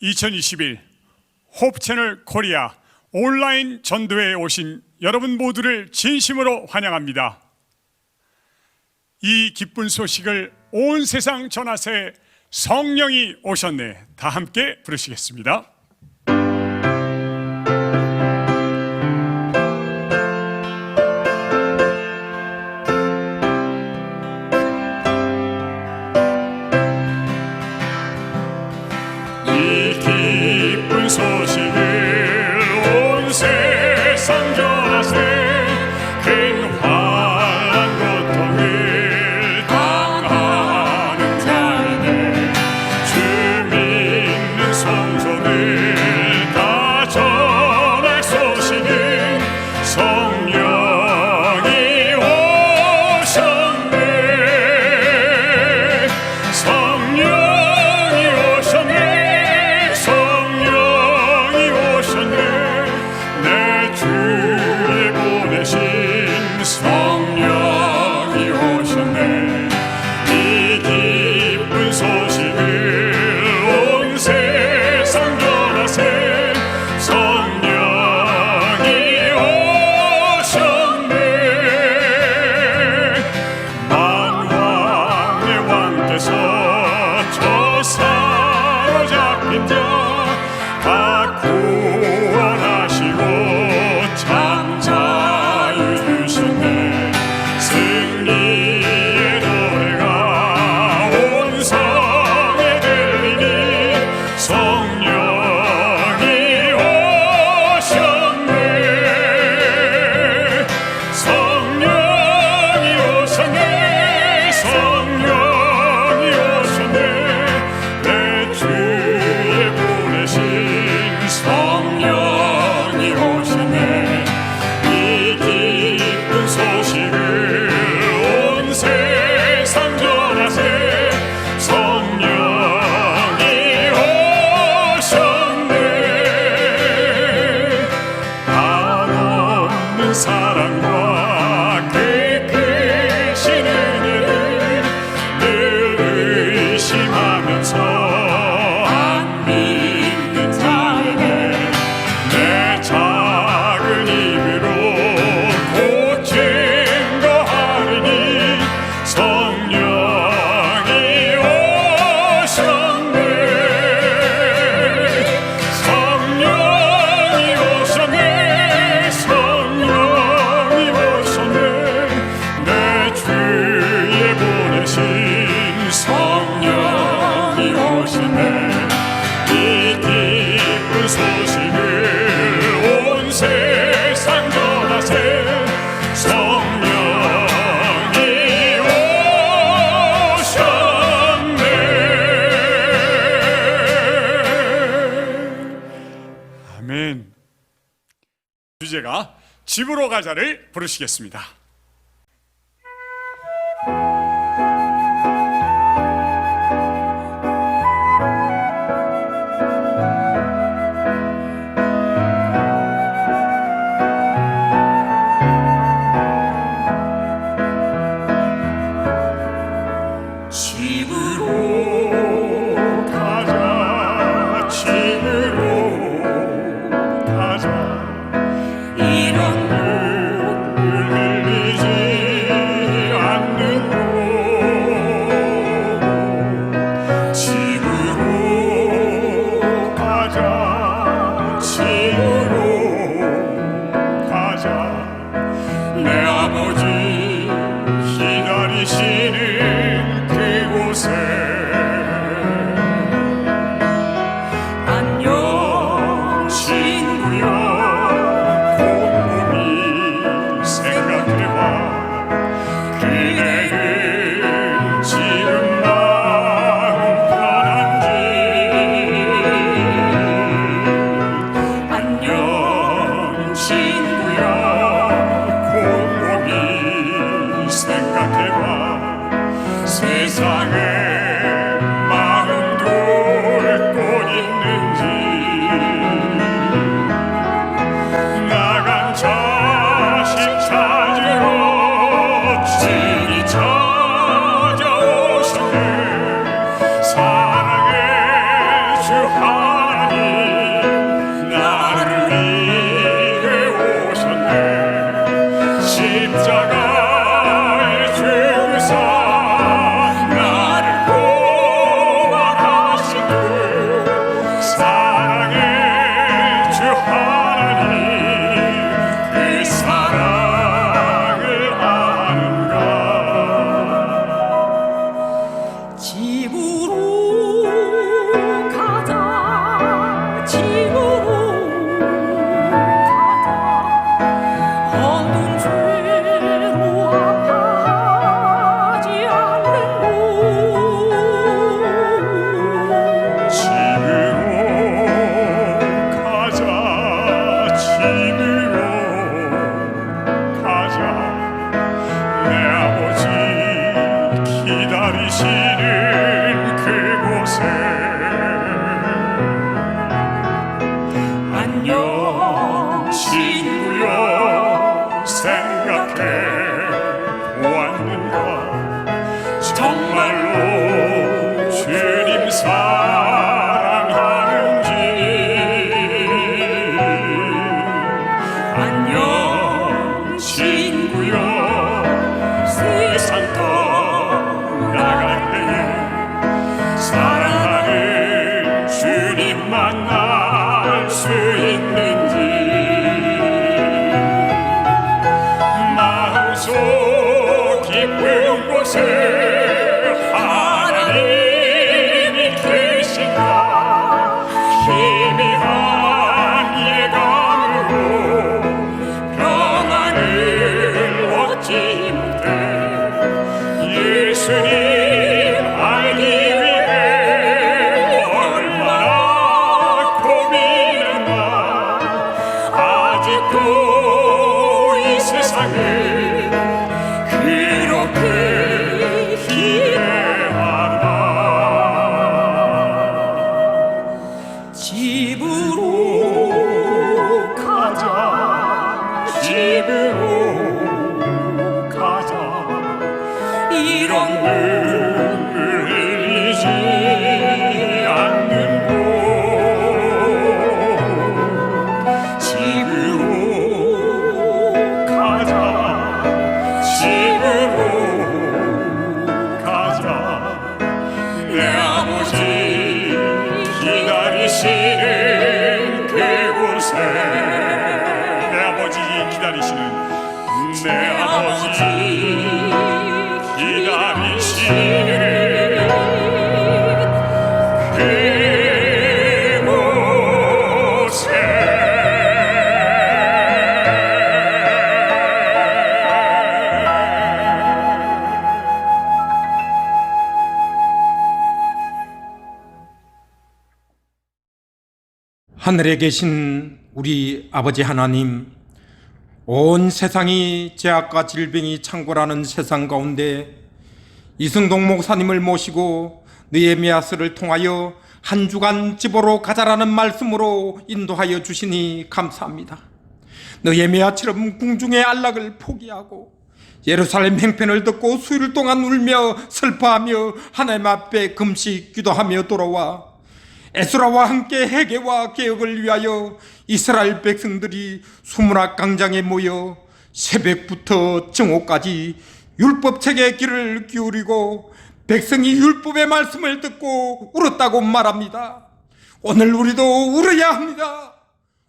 2021 호프채널 코리아 온라인 전도회에 오신 여러분 모두를 진심으로 환영합니다. 이 기쁜 소식을 온 세상 전하세 성령이 오셨네. 다 함께 부르시겠습니다. 소식을 온 세상 전하세. 큰 환난 고통을 당하는 자에게 주 믿는 성도들 다 전할 소식은 성령이 오셨네. 성령이 오셨네. 내 주에 보내신 성령이 오셨네. 이 기쁜 소식을 온 세상 전하세. 성령이 오셨네. 만왕의 왕께서 저 사로잡힌 자 다 구원하시고 장자유 주셨네. 승리의 노래가 온 성에 들리니 성령이 오셨네. 성령이 오셨네. 성령이 오셨네. 내 주에 보내신 성령이 오셨네. 이 기쁜 소식을 온 세상 전하세. 성령이 오셨네. 한없는 사랑과 깨끗신 은혜를 늘 의심하면서 안 믿는 자에게 내 작은 입으로 고침 거하리니 성령이 오셨네. 성령이 오셨네. 성령이 오셨네. 내 주에 보내신 성령이 오셨네. 이 기쁜 소식을 온 세상 전하세. 성령이 오셨네. 아멘. 주제가 집으로 가자를 부르시겠습니다. 집으로 가자. 집으로 가자. 이런 눈물 흘리지 않는 곳. 집으로 가자. 집으로 가자. 내 아버지 기다리시는 그곳에. 안녕 친구야. 곰곰이 생각해봐. 그대는 지금 마음 편한지. 안녕 친구야. 곰곰이 생각해봐. 세상에 마음 둘 곳 있는지. 나간 자식 찾으러 주님 찾아오시네. 사랑의 주 하나님 주님 만날 수 있는지 마음속 깊은 곳에 하나님이 계신가 희미한 예감으로 평안을 얻지 못해 예수님 알기 위해 얼마나 고민했나 아직도 이 세상을 그렇게 기대하나 집으로 가자 집으로 가자 이런 눈물 흘리지 않는 곳 집으로 가자 집으로 가자 내 아버지 기다리시는 그곳에 내 아버지 기다리시는 내 아버지 기다리시는 그곳에 하늘에 계신 우리 아버지 하나님, 온 세상이 죄악과 질병이 창궐하는 세상 가운데 이승동 목사님을 모시고 느헤미야서를 통하여 한 주간 집으로 가자라는 말씀으로 인도하여 주시니 감사합니다. 느헤미야처럼 궁중의 안락을 포기하고 예루살렘 행편을 듣고 수일 동안 울며 슬퍼하며 하나님 앞에 금식 기도하며 돌아와 에스라와 함께 회개와 개혁을 위하여 이스라엘 백성들이 수문학 광장에 모여 새벽부터 정오까지 율법책의 귀를 기울이고 백성이 율법의 말씀을 듣고 울었다고 말합니다. 오늘 우리도 울어야 합니다.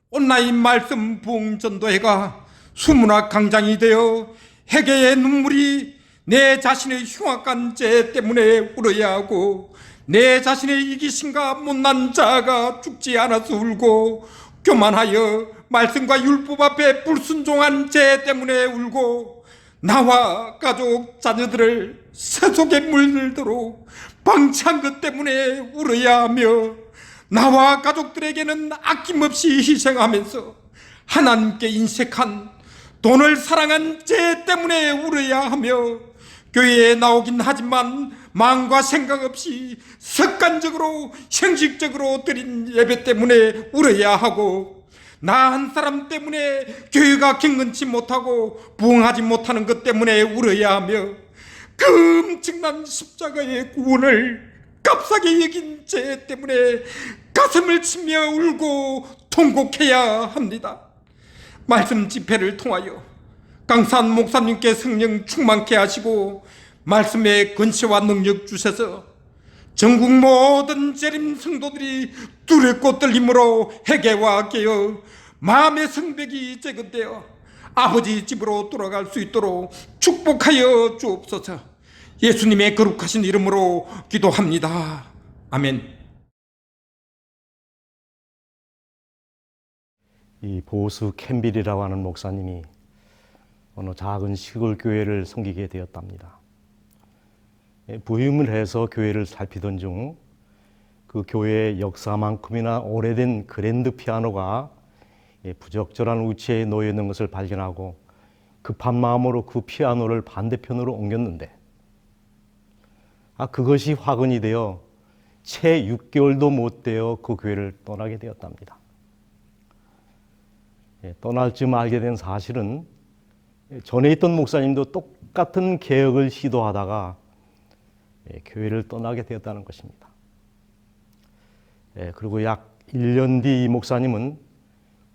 온라인 말씀 부흥 전도회가 수문학 광장이 되어 회개의 눈물이 내 자신의 흉악한 죄 때문에 울어야 하고 내 자신의 이기심과 못난 자아가 죽지 않아서 울고 교만하여 말씀과 율법 앞에 불순종한 죄 때문에 울고 나와 가족 자녀들을 세속에 물들도록 방치한 것 때문에 울어야 하며 나와 가족들에게는 아낌없이 희생하면서 하나님께 인색한 돈을 사랑한 죄 때문에 울어야 하며 교회에 나오긴 하지만 마음과 생각 없이 습관적으로 형식적으로 드린 예배 때문에 울어야 하고 나 한 사람 때문에 교회가 경건치 못하고 부흥하지 못하는 것 때문에 울어야 하며 그 엄청난 십자가의 구원을 값싸게 여긴 죄 때문에 가슴을 치며 울고 통곡해야 합니다. 말씀 집회를 통하여 강산 목사님께 성령 충만케 하시고 말씀의 권세와 능력 주셔서 전국 모든 재림 성도들이 두렵고 떨림으로 회개와 깨어 마음의 성벽이 제거되어 아버지 집으로 돌아갈 수 있도록 축복하여 주옵소서. 예수님의 거룩하신 이름으로 기도합니다. 아멘. 이 보수 캠빌이라고 하는 목사님이 어느 작은 시골 교회를 섬기게 되었답니다. 부임을 해서 교회를 살피던 중 그 교회의 역사만큼이나 오래된 그랜드 피아노가 부적절한 위치에 놓여 있는 것을 발견하고 급한 마음으로 그 피아노를 반대편으로 옮겼는데 그것이 화근이 되어 채 6개월도 못 되어 그 교회를 떠나게 되었답니다. 떠날 쯤 알게 된 사실은 전에 있던 목사님도 똑같은 개혁을 시도하다가 교회를 떠나게 되었다는 것입니다. 그리고 약 1년 뒤 이 목사님은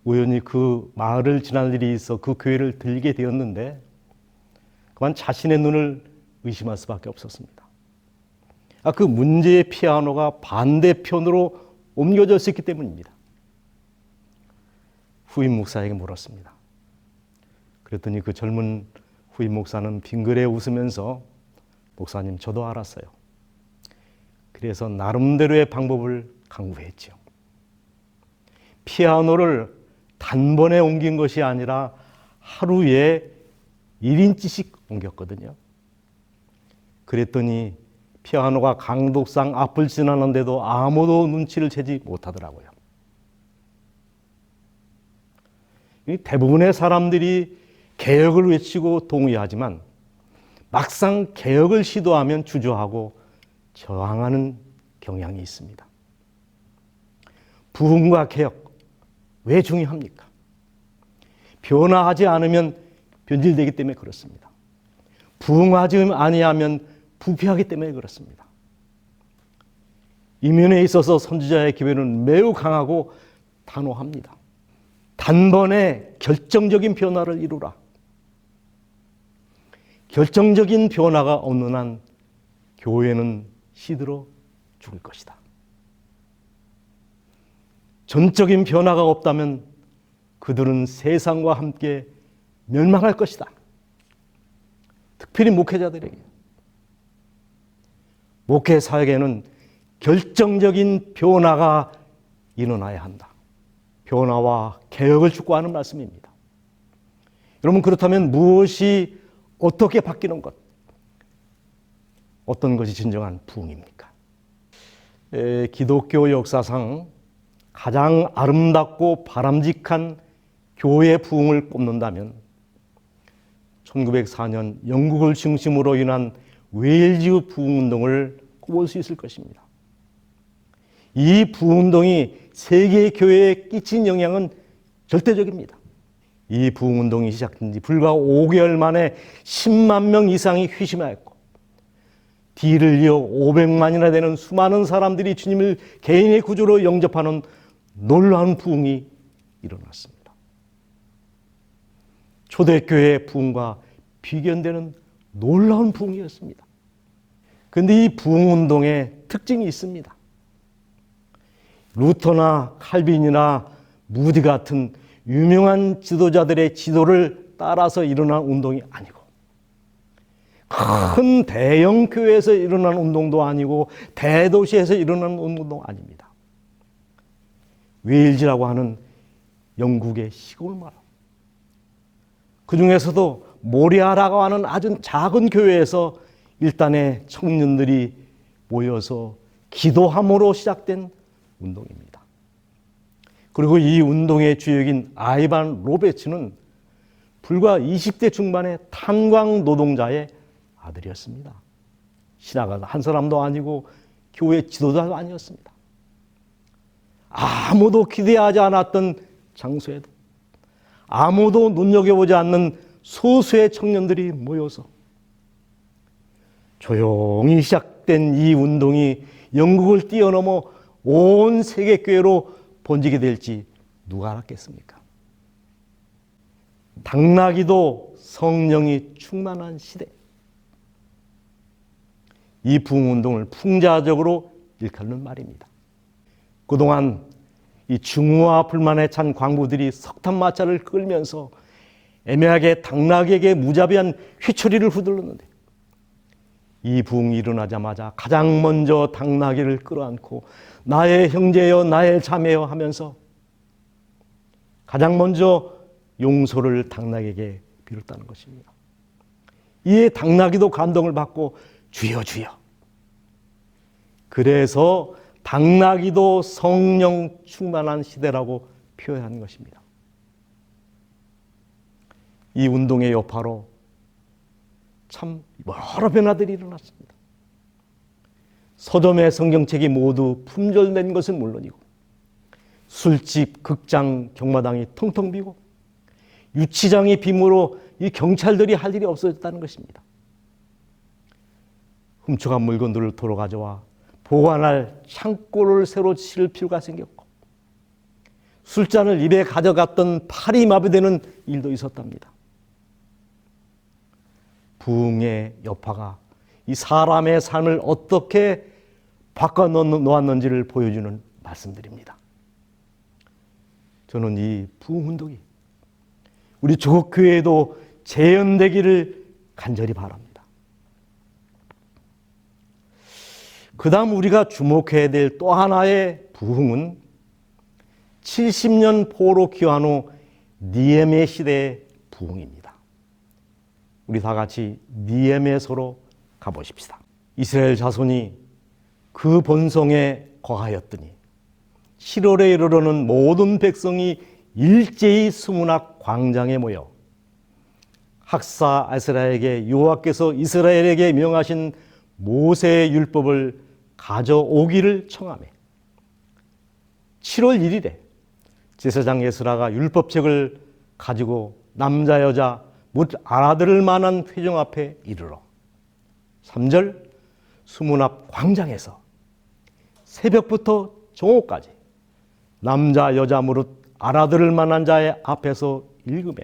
우연히 그 마을을 지날 일이 있어 그 교회를 들게 되었는데 그만 자신의 눈을 의심할 수밖에 없었습니다. 그 문제의 피아노가 반대편으로 옮겨졌었기 때문입니다. 후임 목사에게 물었습니다. 그랬더니 그 젊은 후임 목사는 빙그레 웃으면서 목사님 저도 알았어요. 그래서 나름대로의 방법을 강구했죠. 피아노를 단번에 옮긴 것이 아니라 하루에 1인치씩 옮겼거든요. 그랬더니 피아노가 강독상 앞을 지나는데도 아무도 눈치를 채지 못하더라고요. 대부분의 사람들이 개혁을 외치고 동의하지만 막상 개혁을 시도하면 주저하고 저항하는 경향이 있습니다. 부흥과 개혁, 왜 중요합니까? 변화하지 않으면 변질되기 때문에 그렇습니다. 부흥하지 아니하면 부패하기 때문에 그렇습니다. 이 면에 있어서 선지자의 기회는 매우 강하고 단호합니다. 단번에 결정적인 변화를 이루라. 결정적인 변화가 없는 한 교회는 시들어 죽을 것이다. 전적인 변화가 없다면 그들은 세상과 함께 멸망할 것이다. 특별히 목회자들에게. 목회 사역에는 결정적인 변화가 일어나야 한다. 변화와 개혁을 축구하는 말씀입니다. 여러분, 그렇다면 무엇이 어떻게 바뀌는 것? 어떤 것이 진정한 부흥입니까? 기독교 역사상 가장 아름답고 바람직한 교회 부흥을 꼽는다면 1904년 영국을 중심으로 인한 웨일즈 부흥운동을 꼽을 수 있을 것입니다. 이 부흥운동이 세계 교회에 끼친 영향은 절대적입니다. 이 부흥운동이 시작된 지 불과 5개월 만에 10만 명 이상이 회심하였고 뒤를 이어 500만이나 되는 수많은 사람들이 주님을 개인의 구주로 영접하는 놀라운 부흥이 일어났습니다. 초대교회의 부흥과 비견되는 놀라운 부흥이었습니다. 그런데 이 부흥운동에 특징이 있습니다. 루터나 칼빈이나 무디 같은 유명한 지도자들의 지도를 따라서 일어난 운동이 아니고 큰 대형 교회에서 일어난 운동도 아니고 대도시에서 일어난 운동도 아닙니다. 웨일즈라고 하는 영국의 시골 마을, 그 중에서도 모리아라고 하는 아주 작은 교회에서 일단의 청년들이 모여서 기도함으로 시작된 운동입니다. 그리고 이 운동의 주역인 아이반 로베츠는 불과 20대 중반의 탄광 노동자의 아들이었습니다. 신학가 한 사람도 아니고 교회 지도자도 아니었습니다. 아무도 기대하지 않았던 장소에도 아무도 눈여겨보지 않는 소수의 청년들이 모여서 조용히 시작된 이 운동이 영국을 뛰어넘어 온 세계 교회로 번지게 될지 누가 알았겠습니까? 당나귀도 성령이 충만한 시대, 이 부흥운동을 풍자적으로 일컫는 말입니다. 그동안 이 증오와 불만에 찬 광부들이 석탄마차를 끌면서 애매하게 당나귀에게 무자비한 회초리를 휘둘렀는데 이 부흥이 일어나자마자 가장 먼저 당나귀를 끌어안고 나의 형제여 나의 자매여 하면서 가장 먼저 용서를 당나귀에게 빌었다는 것입니다. 이에 당나귀도 감동을 받고 주여 주여. 그래서 당나귀도 성령 충만한 시대라고 표현한 것입니다. 이 운동의 여파로 참 여러 변화들이 일어났습니다. 서점의 성경책이 모두 품절된 것은 물론이고 술집, 극장, 경마당이 텅텅 비고 유치장이 빔으로 이 경찰들이 할 일이 없어졌다는 것입니다. 훔쳐간 물건들을 도로 가져와 보관할 창고를 새로 칠 필요가 생겼고 술잔을 입에 가져갔던 팔이 마비되는 일도 있었답니다. 부흥의 여파가 이 사람의 삶을 어떻게 바꿔놓았는지를 보여주는 말씀드립니다. 저는 이 부흥운동이 우리 조국 교회에도 재현되기를 간절히 바랍니다. 그 다음 우리가 주목해야 될 또 하나의 부흥은 70년 포로 귀환 후 니에미야 시대의 부흥입니다. 우리 다 같이 니에미야서로 가보십시다. 이스라엘 자손이 그 본성에 거하였더니 7월에 이르러는 모든 백성이 일제히 수문학 광장에 모여 학사 에스라에게 여호와께서 이스라엘에게 명하신 모세의 율법을 가져오기를 청하매 7월 1일에 제사장 에스라가 율법책을 가지고 남자 여자 못 알아들을 만한 회중 앞에 이르러 3절 수문 앞 광장에서 새벽부터 정오까지 남자 여자 무릇 알아들을 만한 자의 앞에서 읽음에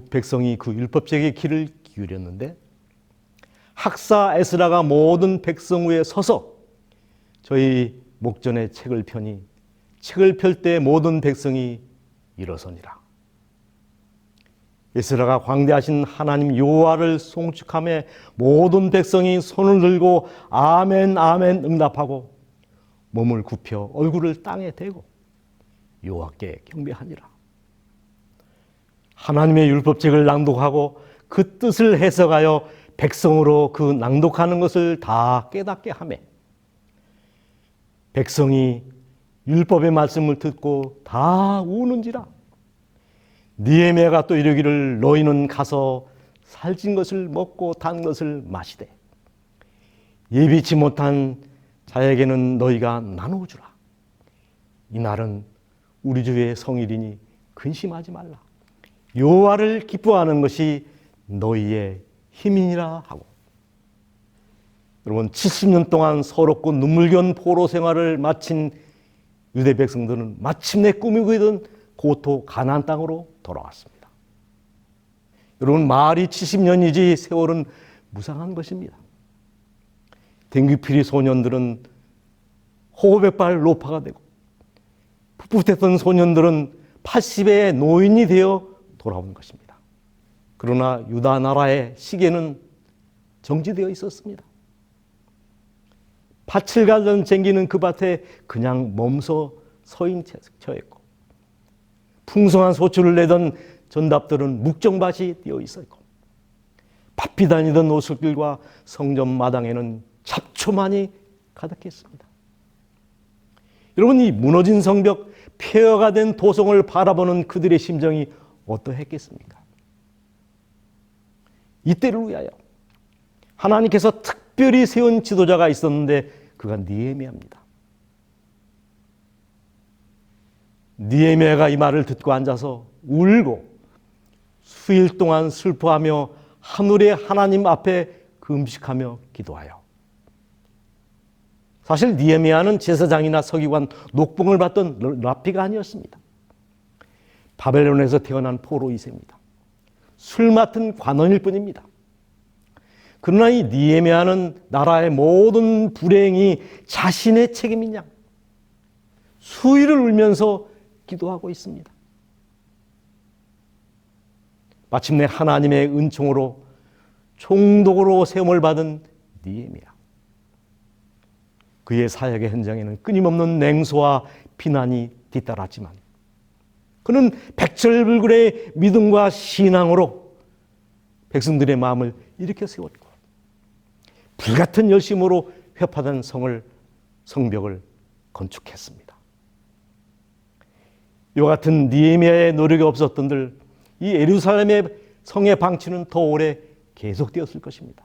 백성이 그 율법책의 귀를 기울였는데 학사 에스라가 모든 백성 위에 서서 저희 목전에 책을 펴니 책을 펼 때 모든 백성이 일어서니라. 에스라가 광대하신 하나님 여호와를 송축하며 모든 백성이 손을 들고 아멘 아멘 응답하고 몸을 굽혀 얼굴을 땅에 대고 여호와께 경배하니라. 하나님의 율법책을 낭독하고 그 뜻을 해석하여 백성으로 그 낭독하는 것을 다 깨닫게 하며 백성이 율법의 말씀을 듣고 다 우는지라. 니에미야가 또 이르기를 너희는 가서 살찐 것을 먹고 단 것을 마시되 예비치 못한 자에게는 너희가 나누어 주라. 이날은 우리 주의 성일이니 근심하지 말라. 여호와를 기뻐하는 것이 너희의 힘이니라 하고. 여러분 70년 동안 서럽고 눈물겨운 포로 생활을 마친 유대 백성들은 마침내 꾸미고 있던 고토 가나안 땅으로 돌아왔습니다. 여러분 말이 70년이지 세월은 무상한 것입니다. 댕귀피리 소년들은 호백발 노파가 되고 풋풋했던 소년들은 80의 노인이 되어 돌아온 것입니다. 그러나 유다 나라의 시계는 정지되어 있었습니다. 밭을 가던 쟁기는 그 밭에 그냥 멈서 서인 처했고 풍성한 소출을 내던 전답들은 묵정밭이 되어 있었고 바삐 다니던 오솔길과 성전 마당에는 잡초만이 가득했습니다. 여러분 이 무너진 성벽, 폐허가 된 도성을 바라보는 그들의 심정이 어떠했겠습니까? 이때를 위하여 하나님께서 특별히 세운 지도자가 있었는데 그가 니에미야입니다. 니에미야가 이 말을 듣고 앉아서 울고 수일 동안 슬퍼하며 하늘의 하나님 앞에 금식하며 기도하여 사실 니에미야는 제사장이나 서기관, 녹봉을 받던 랍비가 아니었습니다. 바벨론에서 태어난 포로 2세입니다. 술 맡은 관원일 뿐입니다. 그러나 이 니에미야는 나라의 모든 불행이 자신의 책임인 양 수일을 울면서 기도하고 있습니다. 마침내 하나님의 은총으로 총독으로 세움을 받은 니에미야. 그의 사역의 현장에는 끊임없는 냉소와 비난이 뒤따랐지만 그는 백절불굴의 믿음과 신앙으로 백성들의 마음을 일으켜 세웠고 불같은 열심으로 회파된 성벽을 건축했습니다. 이와 같은 니에미야의 노력이 없었던들 이 예루살렘의 성의 방치는 더 오래 계속되었을 것입니다.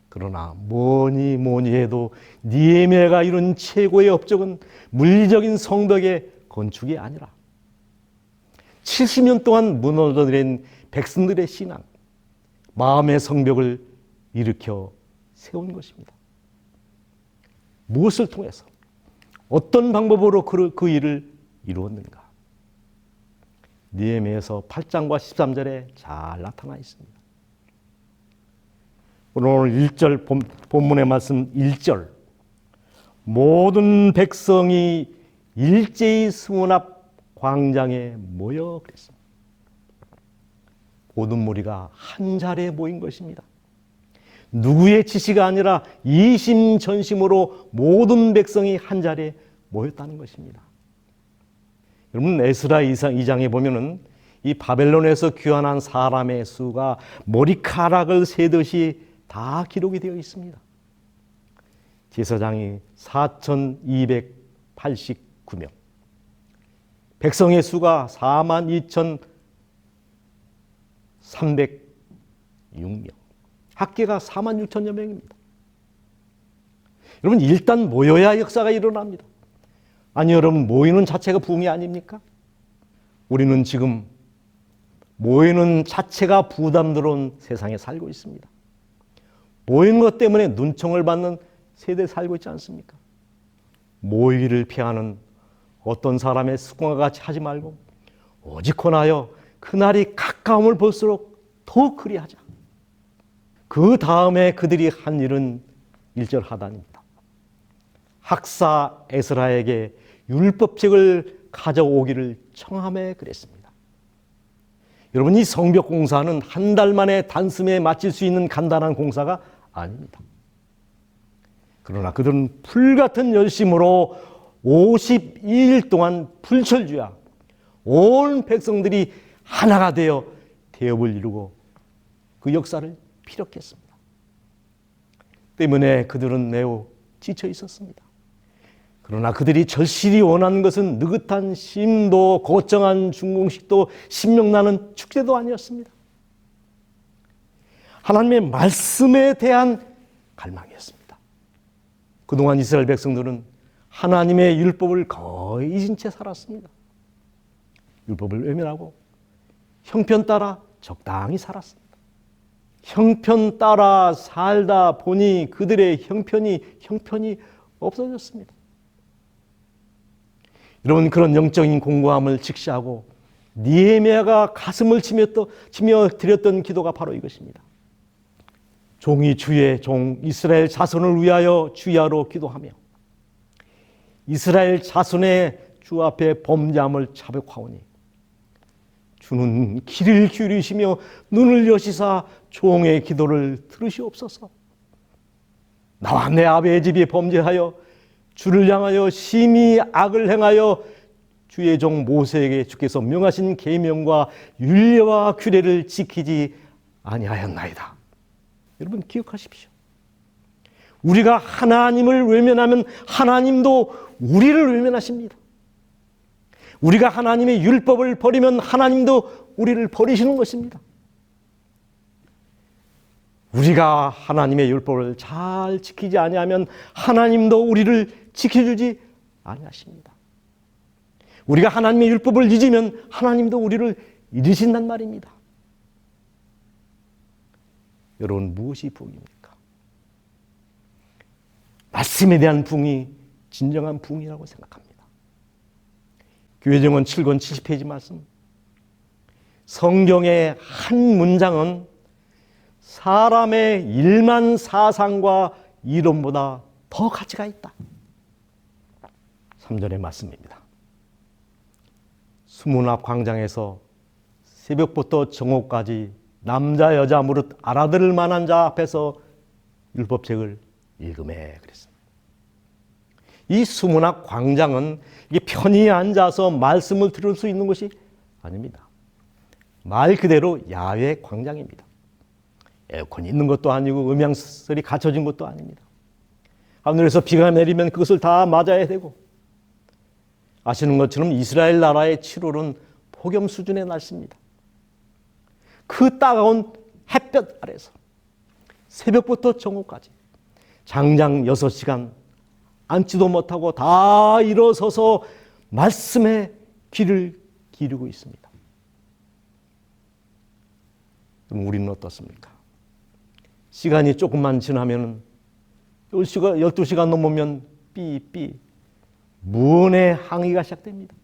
그러나 뭐니 해도 니에미야가 이룬 최고의 업적은 물리적인 성벽의 건축이 아니라 70년 동안 무너져내린 백성들의 신앙, 마음의 성벽을 일으켜 세운 것입니다. 무엇을 통해서 어떤 방법으로 그 일을 이루었는가? 니에미야서 8장과 13절에 잘 나타나 있습니다. 오늘 1절 본문의 말씀 1절 모든 백성이 일제히 수문 앞 광장에 모여 그랬습니다. 모든 무리가 한 자리에 모인 것입니다. 누구의 지시가 아니라 이심전심으로 모든 백성이 한 자리에 모였다는 것입니다. 여러분, 에스라 2장에 보면은 이 바벨론에서 귀환한 사람의 수가 머리카락을 세듯이 다 기록이 되어 있습니다. 제사장이 4,289명, 백성의 수가 42,306명, 합계가 46,000여 명입니다. 여러분, 일단 모여야 역사가 일어납니다. 아니, 여러분, 모이는 자체가 부흥이 아닙니까? 우리는 지금 모이는 자체가 부담스러운 세상에 살고 있습니다. 모이는 것 때문에 눈총을 받는 세대에 살고 있지 않습니까? 모이기를 피하는 어떤 사람의 습관과 같이 하지 말고 오직 권하여 그날이 가까움을 볼수록 더욱 그리하자. 그 다음에 그들이 한 일은 1절 하단입니다. 학사 에스라에게 율법책을 가져오기를 청하며 그랬습니다. 여러분, 이 성벽 공사는 한 달 만에 단숨에 마칠 수 있는 간단한 공사가 아닙니다. 그러나 그들은 불같은 열심으로 52일 동안 불철주야 온 백성들이 하나가 되어 대업을 이루고 그 역사를 피력했습니다. 때문에 그들은 매우 지쳐 있었습니다. 그러나 그들이 절실히 원하는 것은 느긋한 쉼도 거창한 중공식도 신명나는 축제도 아니었습니다. 하나님의 말씀에 대한 갈망이었습니다. 그동안 이스라엘 백성들은 하나님의 율법을 거의 잊은 채 살았습니다. 율법을 외면하고 형편 따라 적당히 살았습니다. 형편 따라 살다 보니 그들의 형편이 없어졌습니다. 여러분, 그런 영적인 공고함을 직시하고 느헤미야가 가슴을 치며 드렸던 기도가 바로 이것입니다. 종이 주의 종 이스라엘 자손을 위하여 주야로 기도하며 이스라엘 자손의 주 앞에 범죄함을 자백하오니 주는 귀를 기울이시며 눈을 여시사 종의 기도를 들으시옵소서. 나와 내 아버지의 집이 범죄하여 주를 향하여 심히 악을 행하여 주의 종 모세에게 주께서 명하신 계명과 율례와 규례를 지키지 아니하였나이다. 여러분, 기억하십시오. 우리가 하나님을 외면하면 하나님도 우리를 외면하십니다. 우리가 하나님의 율법을 버리면 하나님도 우리를 버리시는 것입니다. 우리가 하나님의 율법을 잘 지키지 아니하면 하나님도 우리를 지켜주지 아니하십니다. 우리가 하나님의 율법을 잊으면 하나님도 우리를 잊으신단 말입니다. 여러분, 무엇이 부흥입니까? 말씀에 대한 부흥이 진정한 부흥이라고 생각합니다. 교회정원 7권 70페이지 말씀. 성경의 한 문장은 사람의 일만 사상과 이론보다 더 가치가 있다. 3절의 말씀입니다. 수문 앞 광장에서 새벽부터 정오까지 남자 여자 무릇 알아들을 만한 자 앞에서 율법책을 읽으매 그랬습니다. 이 수문 앞 광장은 이게 편히 앉아서 말씀을 들을 수 있는 것이 아닙니다. 말 그대로 야외 광장입니다. 에어컨이 있는 것도 아니고 음향시설이 갖춰진 것도 아닙니다. 하늘에서 비가 내리면 그것을 다 맞아야 되고, 아시는 것처럼 이스라엘 나라의 7월은 폭염 수준의 날씨입니다. 그 따가운 햇볕 아래서 새벽부터 정오까지 장장 6시간 앉지도 못하고 다 일어서서 말씀에 귀를 기울이고 있습니다. 그럼 우리는 어떻습니까? 시간이 조금만 지나면 12시간 넘으면 삐삐 무언의 항의가 시작됩니다.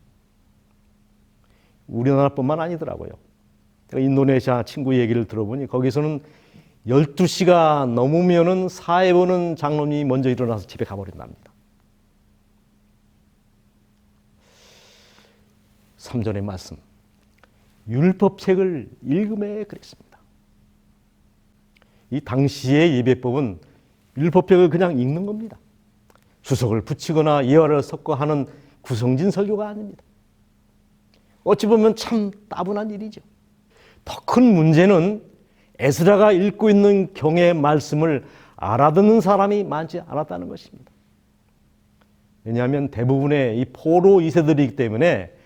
우리나라뿐만 아니더라고요. 제가 인도네시아 친구 얘기를 들어보니 거기서는 12시가 넘으면은 사회 보는 장로님이 먼저 일어나서 집에 가버린답니다. 3절의 말씀, 율법책을 읽음에 그랬습니다. 이 당시의 예배법은 율법책을 그냥 읽는 겁니다. 주석을 붙이거나 예화를 섞어 하는 구성진 설교가 아닙니다. 어찌 보면 참 따분한 일이죠. 더 큰 문제는 에스라가 읽고 있는 경의 말씀을 알아듣는 사람이 많지 않았다는 것입니다. 왜냐하면 대부분의 이 포로 2세들이기 때문에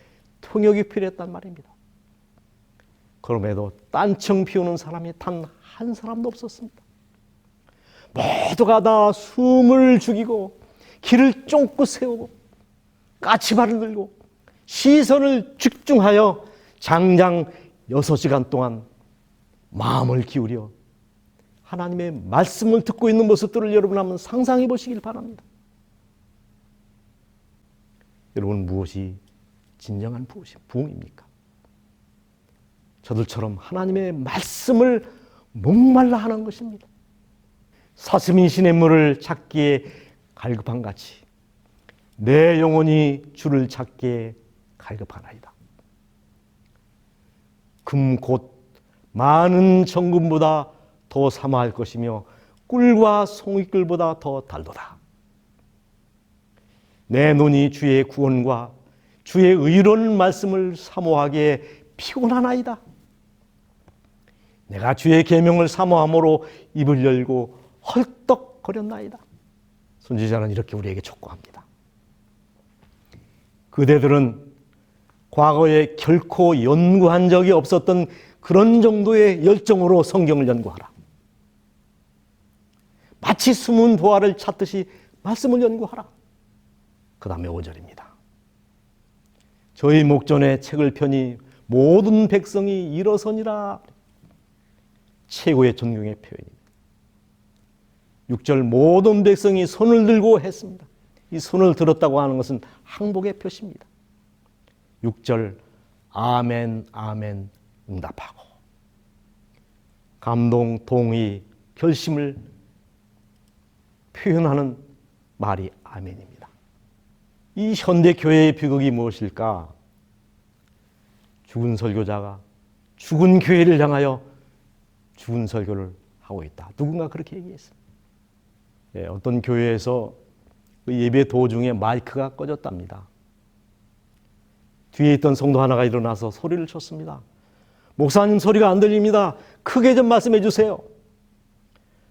통역이 필요했단 말입니다. 그럼에도 딴청 피우는 사람이 단 한 사람도 없었습니다. 모두가 다 숨을 죽이고 길을 쫑긋 세우고 까치발을 들고 시선을 집중하여 장장 6시간 동안 마음을 기울여 하나님의 말씀을 듣고 있는 모습들을 여러분 한번 상상해 보시길 바랍니다. 여러분, 무엇이 진정한 부흥입니까? 저들처럼 하나님의 말씀을 목말라 하는 것입니다. 사슴이 시냇물을 찾기에 갈급한 같이 내 영혼이 주를 찾기에 갈급하나이다. 금 곧 많은 정금보다 더 사모할 것이며 꿀과 송이꿀보다 더 달도다. 내 눈이 주의 구원과 주의 의로운 말씀을 사모하기에 피곤하나이다. 내가 주의 계명을 사모함으로 입을 열고 헐떡거렸나이다. 선지자는 이렇게 우리에게 촉구합니다. 그대들은 과거에 결코 연구한 적이 없었던 그런 정도의 열정으로 성경을 연구하라. 마치 숨은 보화를 찾듯이 말씀을 연구하라. 그 다음에 5절입니다. 저희 목전에 책을 펴니 모든 백성이 일어서니라. 최고의 존경의 표현입니다. 6절 모든 백성이 손을 들고 했습니다. 이 손을 들었다고 하는 것은 항복의 표시입니다. 6절 아멘 아멘 응답하고 감동, 동의, 결심을 표현하는 말이 아멘입니다. 이 현대 교회의 비극이 무엇일까? 죽은 설교자가 죽은 교회를 향하여 죽은 설교를 하고 있다. 누군가 그렇게 얘기했어요. 어떤 교회에서 예배 도중에 마이크가 꺼졌답니다. 뒤에 있던 성도 하나가 일어나서 소리를 쳤습니다. 목사님, 소리가 안 들립니다. 크게 좀 말씀해 주세요.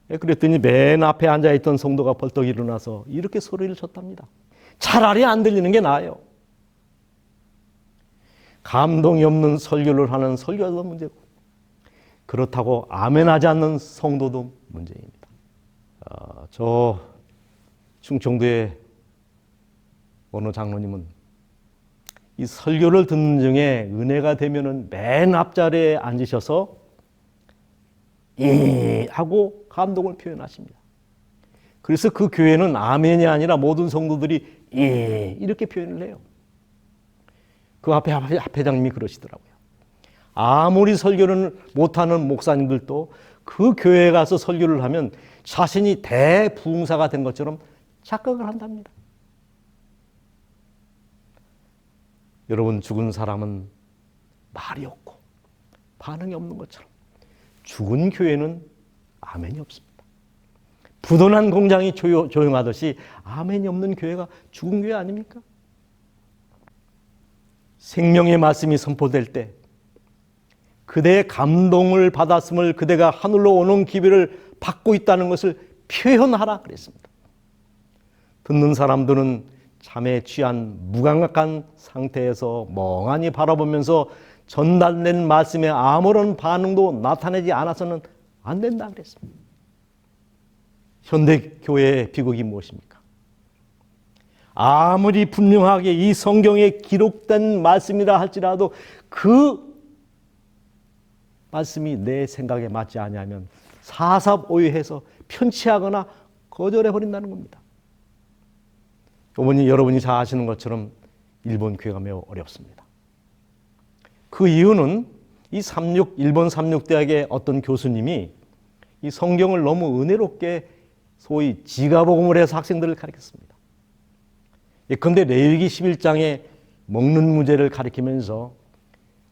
그랬더니 맨 앞에 앉아있던 성도가 벌떡 일어나서 이렇게 소리를 쳤답니다. 차라리 안 들리는 게 나아요. 감동이 없는 설교를 하는 설교자도 문제고, 그렇다고 아멘하지 않는 성도도 문제입니다. 저 충청도의 어느 장로님은 이 설교를 듣는 중에 은혜가 되면은 맨 앞자리에 앉으셔서 하고 감동을 표현하십니다. 그래서 그 교회는 아멘이 아니라 모든 성도들이 이렇게 표현을 해요. 그 앞에 회장님이 그러시더라고요. 아무리 설교를 못하는 목사님들도 그 교회에 가서 설교를 하면 자신이 대부흥사가 된 것처럼 착각을 한답니다. 여러분, 죽은 사람은 말이 없고 반응이 없는 것처럼 죽은 교회는 아멘이 없습니다. 부도난 공장이 조용하듯이 아멘이 없는 교회가 죽은 교회 아닙니까? 생명의 말씀이 선포될 때 그대의 감동을 받았음을, 그대가 하늘로 오는 기별을 받고 있다는 것을 표현하라 그랬습니다. 듣는 사람들은 잠에 취한 무감각한 상태에서 멍하니 바라보면서 전달된 말씀에 아무런 반응도 나타내지 않아서는 안 된다 그랬습니다. 현대교회의 비극이 무엇입니까? 아무리 분명하게 이 성경에 기록된 말씀이라 할지라도 그 말씀이 내 생각에 맞지 않으면 사삽오유해서 편취하거나 거절해버린다는 겁니다. 여러분이 잘 아시는 것처럼 일본 교회가 매우 어렵습니다. 그 이유는 이 일본 삼육대학의 어떤 교수님이 이 성경을 너무 은혜롭게 소위 지가복음을 해서 학생들을 가르쳤습니다. 그런데 레위기 11장에 먹는 문제를 가리키면서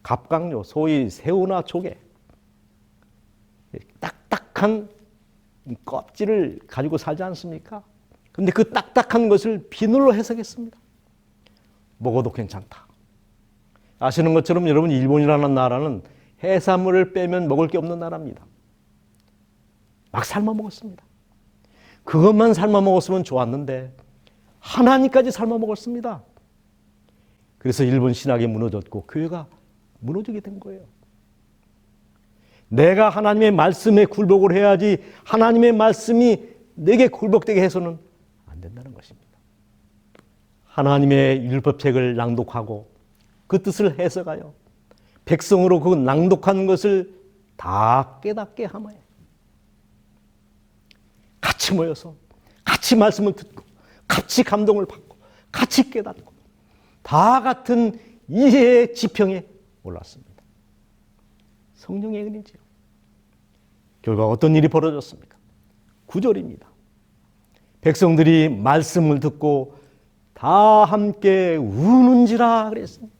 갑각류, 소위 새우나 조개, 딱딱한 이 껍질을 가지고 살지 않습니까? 근데 그 딱딱한 것을 비늘로 해석했습니다. 먹어도 괜찮다. 아시는 것처럼 여러분, 일본이라는 나라는 해산물을 빼면 먹을 게 없는 나라입니다. 막 삶아 먹었습니다. 그것만 삶아 먹었으면 좋았는데 하나님까지 삶아 먹었습니다. 그래서 일본 신학이 무너졌고 교회가 무너지게 된 거예요. 내가 하나님의 말씀에 굴복을 해야지 하나님의 말씀이 내게 굴복되게 해서는 안 된다는 것입니다. 하나님의 율법책을 낭독하고 그 뜻을 해석하여 백성으로 그 낭독한 것을 다 깨닫게 하며 같이 모여서 같이 말씀을 듣고 같이 감동을 받고 같이 깨닫고 다 같은 이해의 지평에 올랐습니다. 성령의 은혜지요. 결과 어떤 일이 벌어졌습니까? 9절입니다. 백성들이 말씀을 듣고 다 함께 우는지라 그랬습니다.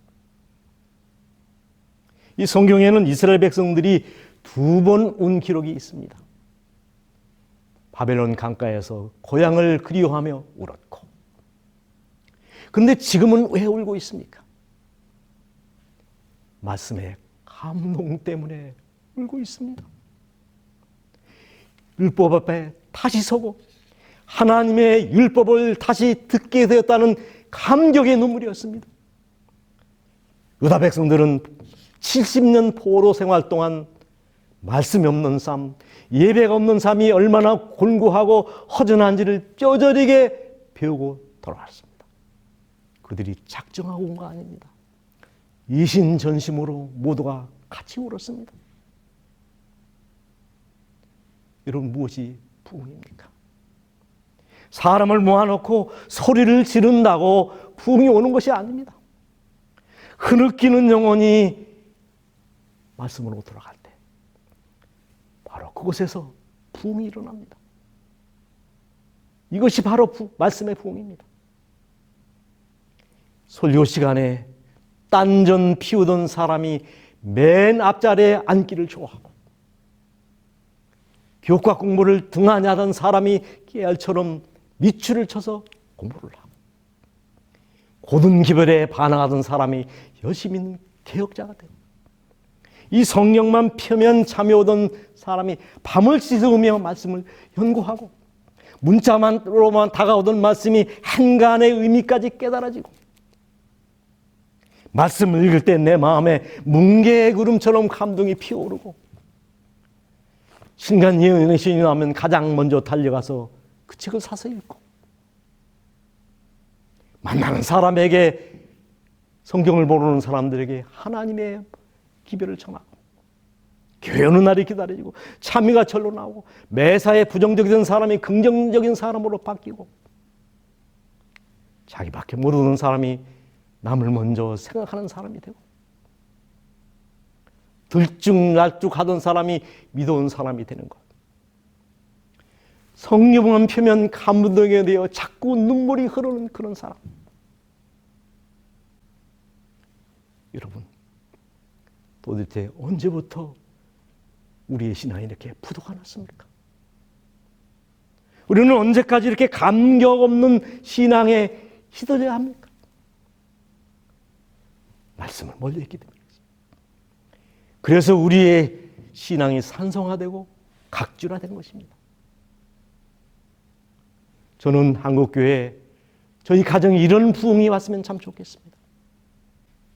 이 성경에는 이스라엘 백성들이 2번 운 기록이 있습니다. 바벨론 강가에서 고향을 그리워하며 울었고, 그런데 지금은 왜 울고 있습니까? 말씀의 감동 때문에 울고 있습니다. 율법 앞에 다시 서고 하나님의 율법을 다시 듣게 되었다는 감격의 눈물이었습니다. 유다 백성들은 70년 포로 생활 동안 말씀이 없는 삶, 예배가 없는 삶이 얼마나 곤고하고 허전한지를 뼈저리게 배우고 돌아왔습니다. 그들이 작정하고 온 거 아닙니다. 이신전심으로 모두가 같이 울었습니다. 여러분, 무엇이 부흥입니까? 사람을 모아놓고 소리를 지른다고 부흥이 오는 것이 아닙니다. 흐느끼는 영혼이 말씀으로 돌아갈 때 바로 그곳에서 부흥이 일어납니다. 이것이 바로 말씀의 부흥입니다. 설교 시간에 딴전 피우던 사람이 맨 앞자리에 앉기를 좋아하고, 교과 공부를 등한히 하던 사람이 깨알처럼 밑줄을 쳐서 공부를 하고, 고든 기별에 반항하던 사람이 열심히 있는 개혁자가 되고, 이 성령만 펴면 잠이 오던 사람이 밤을 씻으며 말씀을 연구하고, 문자만으로만 다가오던 말씀이 한간의 의미까지 깨달아지고, 말씀을 읽을 때 내 마음에 뭉게의 구름처럼 감동이 피어오르고, 신간 예언의 신이 나오면 가장 먼저 달려가서 그 책을 사서 읽고, 만나는 사람에게, 성경을 모르는 사람들에게 하나님의 기별을 전하고, 교회 오는 날이 기다려지고, 참회가 절로 나오고, 매사에 부정적이던 사람이 긍정적인 사람으로 바뀌고, 자기밖에 모르는 사람이 남을 먼저 생각하는 사람이 되고, 들쭉날쭉하던 사람이 믿어온 사람이 되는 것. 성령만 펴면 감동에 되어 자꾸 눈물이 흐르는 그런 사람. 여러분, 도대체 언제부터 우리의 신앙이 이렇게 부도가 났습니까? 우리는 언제까지 이렇게 감격 없는 신앙에 휘둘려야 합니까? 말씀을 멀리 했기 때문이죠. 그래서 우리의 신앙이 산성화되고 각주화된 것입니다. 저는 한국교회에 저희 가정에 이런 부흥이 왔으면 참 좋겠습니다.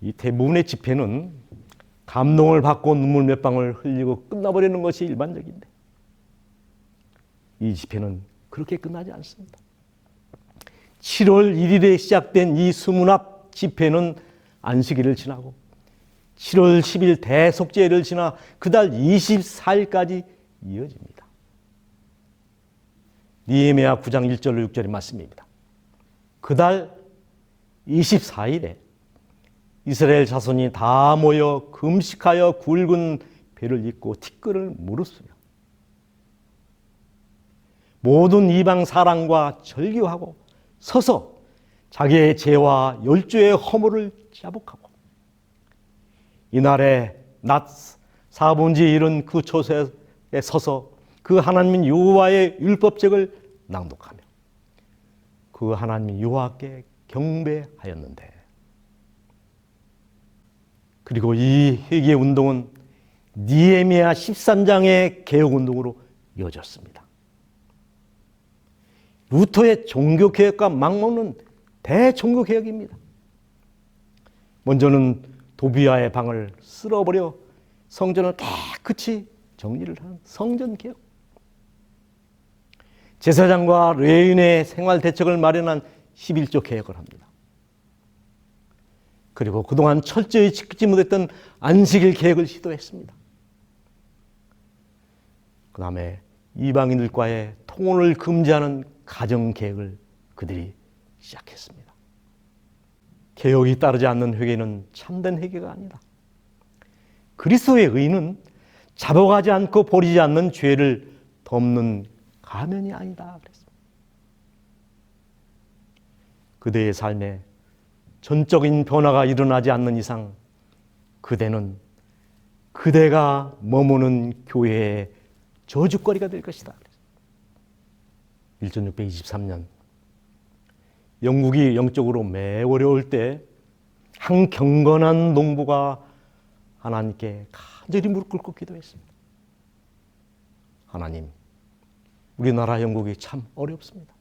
이 대부분의 집회는 감동을 받고 눈물 몇 방울 흘리고 끝나버리는 것이 일반적인데, 이 집회는 그렇게 끝나지 않습니다. 7월 1일에 시작된 이 수문합 집회는 안식일을 지나고 7월 10일 대속죄를 지나 그달 24일까지 이어집니다. 느헤미야 9장 1절로 6절의 말씀입니다. 그달 24일에 이스라엘 자손이 다 모여 금식하여 굵은 배를 입고 티끌을 무릅쓰며 모든 이방 사람과 절규하고 서서 자기의 죄와 열조의 허물을 자복하고 이날에 낮 사본지에 이른 그 초소에 서서 그 하나님 여호와의 율법책을 낭독하며 그 하나님 여호와께 경배하였는데, 그리고 이 회개 운동은 느헤미야 13장의 개혁 운동으로 이어졌습니다. 루터의 종교개혁과 맞먹는 대종교개혁입니다. 먼저는 도비아의 방을 쓸어버려 성전을 깨끗이 정리를 하는 성전개혁, 제사장과 레위인의 생활 대책을 마련한 11조 개혁을 합니다. 그리고 그동안 철저히 지키지 못했던 안식일 개혁을 시도했습니다. 그 다음에 이방인들과의 통혼을 금지하는 가정개혁을 그들이 시작했습니다. 개혁이 따르지 않는 회개는 참된 회개가 아니다. 그리스도의 의는 잡아가지 않고 버리지 않는 죄를 덮는 가면이 아니다 그랬습니다. 그대의 삶에 전적인 변화가 일어나지 않는 이상 그대는 그대가 머무는 교회의 저주거리가 될 것이다. 1623년 영국이 영적으로 매우 어려울 때 한 경건한 농부가 하나님께 간절히 무릎 꿇고 기도했습니다. 하나님, 우리나라 영국이 참 어렵습니다.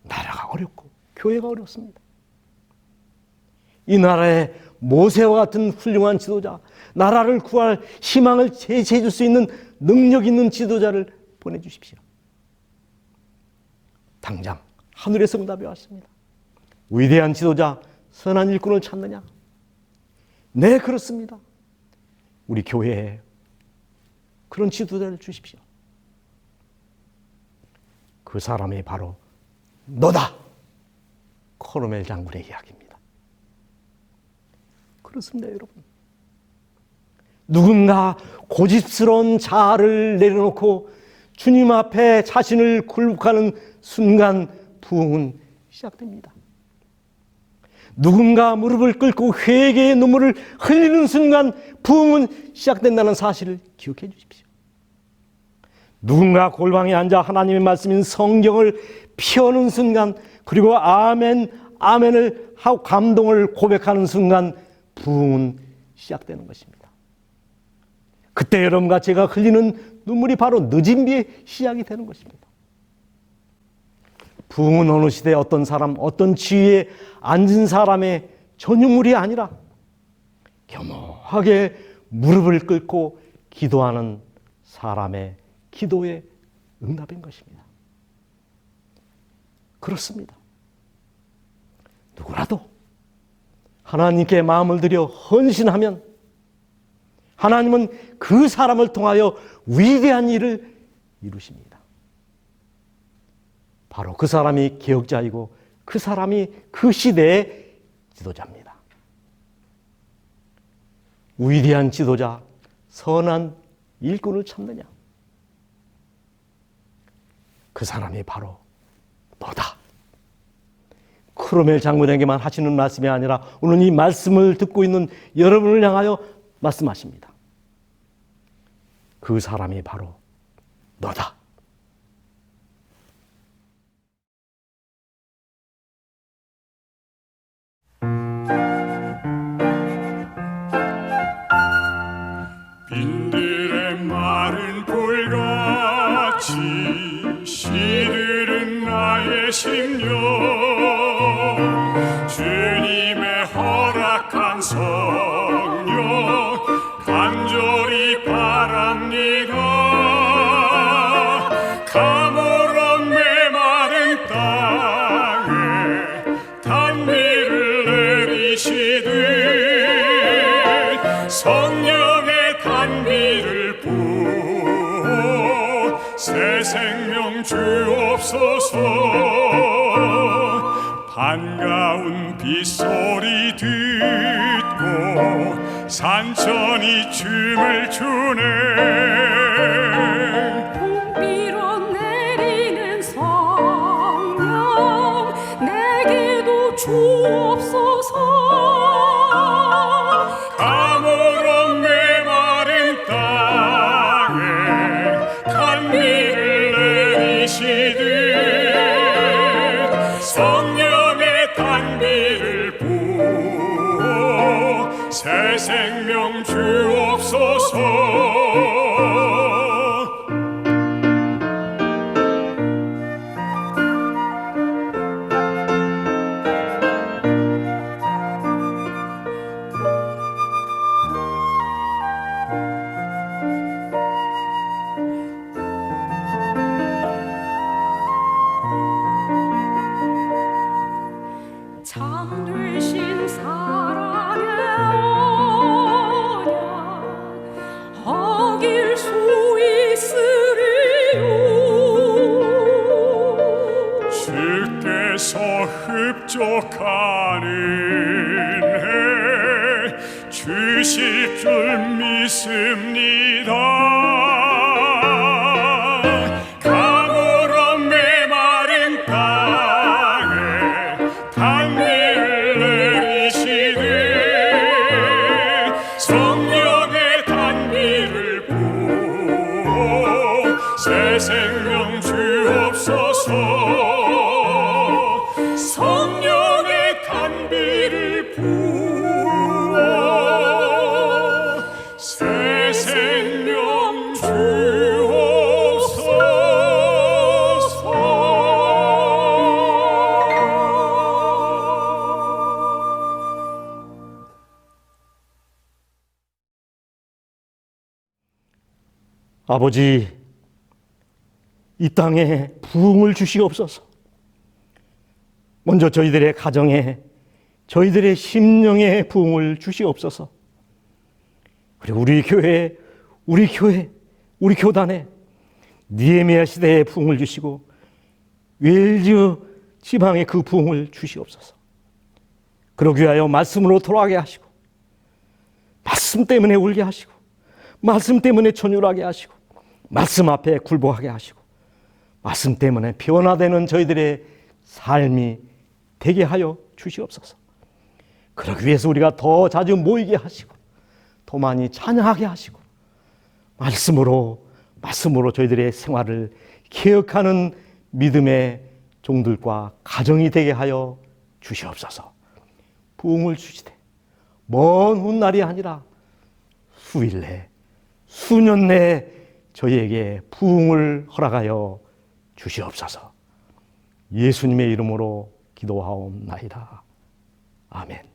나라가 어렵고 교회가 어렵습니다. 이 나라에 모세와 같은 훌륭한 지도자, 나라를 구할 희망을 제시해 줄 수 있는 능력 있는 지도자를 보내주십시오. 당장 하늘에서 응답이 왔습니다. 위대한 지도자, 선한 일꾼을 찾느냐? 네, 그렇습니다. 우리 교회에 그런 지도자를 주십시오. 그 사람이 바로 너다! 코르멜 장군의 이야기입니다. 그렇습니다, 여러분. 누군가 고집스러운 자아를 내려놓고 주님 앞에 자신을 굴복하는 순간 부흥은 시작됩니다. 누군가 무릎을 꿇고 회개의 눈물을 흘리는 순간 부흥은 시작된다는 사실을 기억해 주십시오. 누군가 골방에 앉아 하나님의 말씀인 성경을 펴는 순간, 그리고 아멘, 아멘을 하고 감동을 고백하는 순간 부흥은 시작되는 것입니다. 그때 여러분과 제가 흘리는 눈물이 바로 늦은 비의 시작이 되는 것입니다. 부흥은 어느 시대에 어떤 사람, 어떤 지위에 앉은 사람의 전유물이 아니라 겸허하게 무릎을 꿇고 기도하는 사람의 기도의 응답인 것입니다. 그렇습니다. 누구라도 하나님께 마음을 들여 헌신하면 하나님은 그 사람을 통하여 위대한 일을 이루십니다. 바로 그 사람이 개혁자이고 그 사람이 그 시대의 지도자입니다. 위대한 지도자, 선한 일꾼을 찾느냐? 그 사람이 바로 너다. 크로멜 장군에게만 하시는 말씀이 아니라 오늘 이 말씀을 듣고 있는 여러분을 향하여 말씀하십니다. 그 사람이 바로 너다. 빈들의 마른 돌같이 시들은 나의 심령, 주님의 허락한 성령 간절히 바랍니다. 가물어 메마른 땅에 단비를 내리시듯 성령의 단비를 부어 새 생명 주옵소서. 반가운 빗소리 듣고 산천이 춤을 추네. 봄비로 내리는 성령 주옵소서. 가물어 메마른 땅에 단비를 내리시듯 성령의 단비를 부어 새 생명 주옵소서. 참되신 사랑의 언약 어길 수 있으리요. 주께서 흡족한 은혜 주실 줄 믿습니다. 가물어 메마른 땅에 단비를 내리시듯 성령의 단비를 부어 새 생명 주옵소서. 성령의 단비를 부어 새 생명 주옵소서. 아버지, 이 땅에 부흥을 주시옵소서. 먼저 저희들의 가정에, 저희들의 심령에 부흥을 주시옵소서. 그리고 우리 교단에 니에미아 시대에 부흥을 주시고 웨일즈 지방에 그 부흥을 주시옵소서. 그러기 위하여 말씀으로 돌아가게 하시고, 말씀 때문에 울게 하시고, 말씀 때문에 전율하게 하시고, 말씀 앞에 굴복하게 하시고, 말씀 때문에 변화되는 저희들의 삶이 되게 하여 주시옵소서. 그러기 위해서 우리가 더 자주 모이게 하시고, 더 많이 찬양하게 하시고, 말씀으로 저희들의 생활을 개혁하는 믿음의 종들과 가정이 되게 하여 주시옵소서. 부흥을 주시되 먼 훗날이 아니라 수일 내, 수년 내에 저희에게 부흥을 허락하여 주시옵소서. 예수님의 이름으로 기도하옵나이다. 아멘.